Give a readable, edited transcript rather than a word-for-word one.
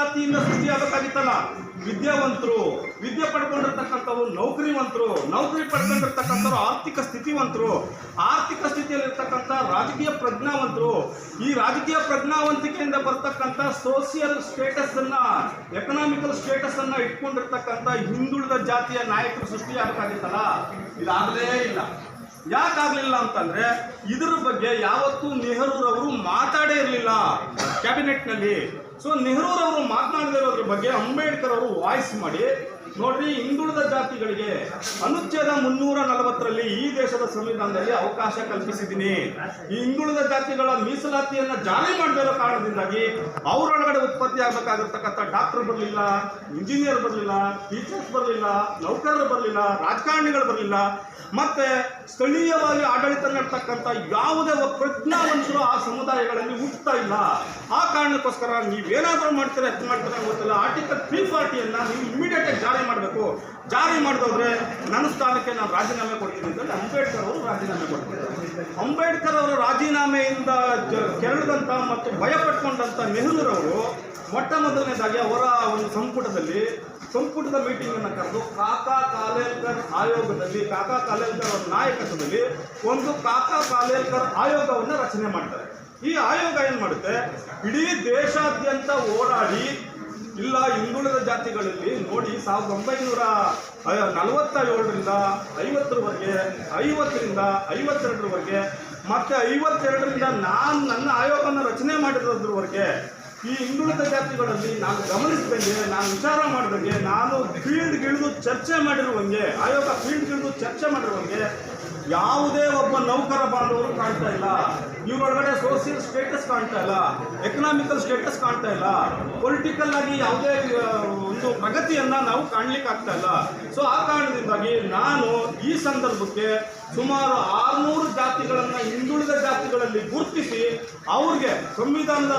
ಮೀಸಲಾತಿಯಿಂದ ಸೃಷ್ಟಿಯಾಗಬೇಕಾಗಿತ್ತಲ್ಲ. ವಿದ್ಯಾವಂತರು, ವಿದ್ಯೆ ಪಡ್ಕೊಂಡಿರ್ತಕ್ಕಂಥವ್ರು ನೌಕರಿವಂತರು, ನೌಕರಿ ಪಡ್ಕೊಂಡಿರ್ತಕ್ಕಂಥವ್ರು ಆರ್ಥಿಕ ಸ್ಥಿತಿವಂತರು, ಆರ್ಥಿಕ ಸ್ಥಿತಿಯಲ್ಲಿರ್ತಕ್ಕಂಥ ರಾಜಕೀಯ ಪ್ರಜ್ಞಾವಂತರು, ಈ ರಾಜಕೀಯ ಪ್ರಜ್ಞಾವಂತಿಕೆಯಿಂದ ಬರ್ತಕ್ಕಂಥ ಸೋಷಿಯಲ್ ಸ್ಟೇಟಸ್ ಅನ್ನ, ಎಕನಾಮಿಕಲ್ ಸ್ಟೇಟಸ್ ಅನ್ನ ಇಟ್ಕೊಂಡಿರ್ತಕ್ಕಂಥ ಹಿಂದುಳಿದ ಜಾತಿಯ ನಾಯಕರು ಸೃಷ್ಟಿಯಾಗಬೇಕಾಗಿತ್ತಲ್ಲ. ಇದಾಗಲೇ ಇಲ್ಲ. ಯಾಕಾಗಲಿಲ್ಲ ಅಂತಂದ್ರೆ ಇದರ ಬಗ್ಗೆ ಯಾವತ್ತೂ ನೆಹರೂರವರು ಮಾತಾಡೇ ಇರಲಿಲ್ಲ ಕ್ಯಾಬಿನೆಟ್ನಲ್ಲಿ. ಸೊ ನೆಹರೂರವರು ಮಾತನಾಡದಿರೋದ್ರ ಬಗ್ಗೆ ಅಂಬೇಡ್ಕರ್ ಅವರು ವಾಯ್ಸ್ ಮಾಡಿ, ನೋಡ್ರಿ, ಹಿಂದುಳಿದ ಜಾತಿಗಳಿಗೆ ಅನುಚ್ಛೇದ 340ರಲ್ಲಿ ಈ ದೇಶದ ಸಂವಿಧಾನದಲ್ಲಿ ಅವಕಾಶ ಕಲ್ಪಿಸಿದ್ದೀನಿ. ಈ ಹಿಂದುಳಿದ ಜಾತಿಗಳ ಮೀಸಲಾತಿಯನ್ನು ಜಾರಿ ಮಾಡದಿರೋ ಕಾರಣದಿಂದಾಗಿ ಅವರೊಳಗಡೆ ಉತ್ಪತ್ತಿ ಆಗಬೇಕಾಗಿರ್ತಕ್ಕಂಥ ಡಾಕ್ಟರ್ ಬರಲಿಲ್ಲ, ಇಂಜಿನಿಯರ್ ಬರಲಿಲ್ಲ, ಟೀಚರ್ಸ್ ಬರಲಿಲ್ಲ, ನೌಕರರು ಬರಲಿಲ್ಲ, ರಾಜಕಾರಣಿಗಳು ಬರಲಿಲ್ಲ, ಮತ್ತೆ ಸ್ಥಳೀಯವಾಗಿ ಆಡಳಿತ ನಡೆತಕ್ಕಂಥ ಯಾವುದೇ ಪ್ರಜ್ಞಾವಂತರು ಆ ಸಮುದಾಯಗಳಲ್ಲಿ ಹುಟ್ಟುತ್ತಾ ಇಲ್ಲ. ಆ ಕಾರಣಕ್ಕೋಸ್ಕರ ನೀವೇನಾದರೂ ಮಾಡ್ತೀರಾ ಗೊತ್ತಿಲ್ಲ, ಆರ್ಟಿಕಲ್ 340 ನೀವು ಇಮಿಡಿಯೇಟ್ ಆಗಿ ಜಾರಿ ಮಾಡಬೇಕು. ಜಾರಿ ಮಾಡಿದವ್ರೆ ನನ್ನ ಸ್ಥಾನಕ್ಕೆ ನಾನು ರಾಜೀನಾಮೆ ಕೊಡ್ತೀನಿ ಅಂತೇಳಿ ಅಂಬೇಡ್ಕರ್ ಅವರು ರಾಜೀನಾಮೆ ಕೊಡ್ತಾರೆ. ಅಂಬೇಡ್ಕರ್ ಅವರ ರಾಜೀನಾಮೆಯಿಂದ ಕೆರಳಿದಂಥ ಮತ್ತು ಭಯಪಟ್ಕೊಂಡಂಥ ನೆಹರೂರವರು ಮೊಟ್ಟ ಮೊದಲನೇದಾಗಿ ಅವರ ಒಂದು ಸಂಪುಟದ ಮೀಟಿಂಗ್ ಅನ್ನು ಕರೆದು ಕಾಕಾ ಕಾಲೇಲ್ಕರ್ ಆಯೋಗದಲ್ಲಿ, ಕಾಕಾ ಕಾಲೇಲ್ಕರ್ ಅವರ ನಾಯಕತ್ವದಲ್ಲಿ ಒಂದು ಕಾಕಾ ಕಾಲೇಲ್ಕರ್ ಆಯೋಗವನ್ನು ರಚನೆ ಮಾಡ್ತಾರೆ. ಈ ಆಯೋಗ ಏನು ಮಾಡುತ್ತೆ, ಇಡೀ ದೇಶಾದ್ಯಂತ ಓಡಾಡಿ, ಇಲ್ಲ ಹಿಂದುಳಿದ ಜಾತಿಗಳಲ್ಲಿ ನೋಡಿ 1947ರಿಂದ 50ರವರೆಗೆ, 50ರಿಂದ 52ರವರೆಗೆ, ಮತ್ತೆ 52ರಿಂದ ನಾನು ನನ್ನ ಆಯೋಗವನ್ನು ರಚನೆ ಮಾಡಿರೋದ್ರವರೆಗೆ ಈ ಹಿಂದುಳಿದ ಜಾತಿಗಳಲ್ಲಿ ನಾನು ಗಮನಿಸಿದಂಗೆ, ನಾನು ವಿಚಾರ ಮಾಡಿದಂಗೆ, ನಾನು ಫೀಲ್ಡ್ಗಿಳಿದು ಚರ್ಚೆ ಮಾಡಿರುವಂಗೆ, ಆಯೋಗ ಫೀಲ್ಡ್ಗಿಳಿದು ಚರ್ಚೆ ಮಾಡಿರುವಂಗೆ ಯಾವುದೇ ಒಬ್ಬ ನೌಕರ ಬಾಂಧವರು ಕಾಣ್ತಾ ಇಲ್ಲ. ಇವರೊಳಗಡೆ ಸೋಷಿಯಲ್ ಸ್ಟೇಟಸ್ ಕಾಣ್ತಾ ಇಲ್ಲ, ಎಕನಾಮಿಕಲ್ ಸ್ಟೇಟಸ್ ಕಾಣ್ತಾ ಇಲ್ಲ, ಪೊಲಿಟಿಕಲ್ ಆಗಿ ಯಾವುದೇ ಒಂದು ಪ್ರಗತಿಯನ್ನು ನಾವು ಕಾಣಲಿಕ್ಕೆ ಆಗ್ತಾ ಇಲ್ಲ. ಸೊ ಆ ಕಾರಣದಿಂದಾಗಿ ನಾನು ಈ ಸಂದರ್ಭಕ್ಕೆ ಸುಮಾರು 600 ಜಾತಿಗಳನ್ನು ಹಿಂದುಳಿದ ಜಾತಿಗಳಲ್ಲಿ ಗುರುತಿಸಿ ಅವ್ರಿಗೆ ಸಂವಿಧಾನದ